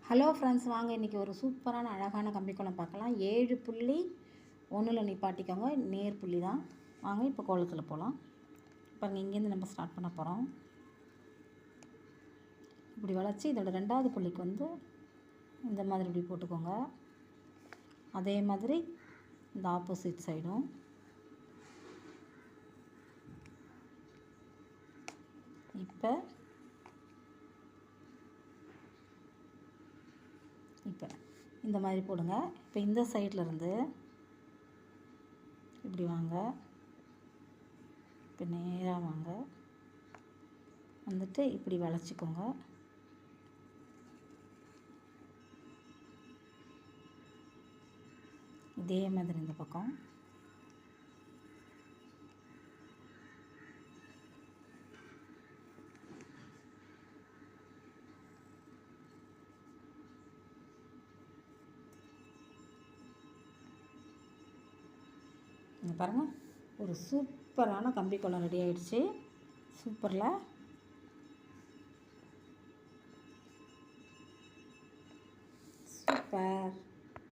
Hello friends, வாங்க இன்றைக்கி ஒரு சூப்பரான அழகான கம்பிக்கோலம் பார்க்கலாம். 7 புள்ளி 1ல் நிப்பாட்டிக்கோங்க. நேர் புள்ளி தான். வாங்க இப்போ கோலத்தில் போகலாம். பாருங்கள், இங்கேருந்து நம்ம ஸ்டார்ட் பண்ண போகிறோம். இப்படி வளைச்சி இதோட 2வது புள்ளிக்கு வந்து இந்த மாதிரி இப்படி போட்டுக்கோங்க. அதே மாதிரி இந்த ஆப்போசிட் சைடும் இப்போ இந்த மாதிரி போடுங்க. இப்போ இந்த சைடில் இருந்து இப்படி வாங்க, இப்போ நேராக வாங்க, வந்துட்டு இப்படி வளைச்சிக்கோங்க. இதே மாதிரி இந்த பக்கம் இங்கே பாருங்கள், ஒரு சூப்பரான கம்பிக்கோலம் ரெடி ஆகிடுச்சு. சூப்பரில் சூப்பர்.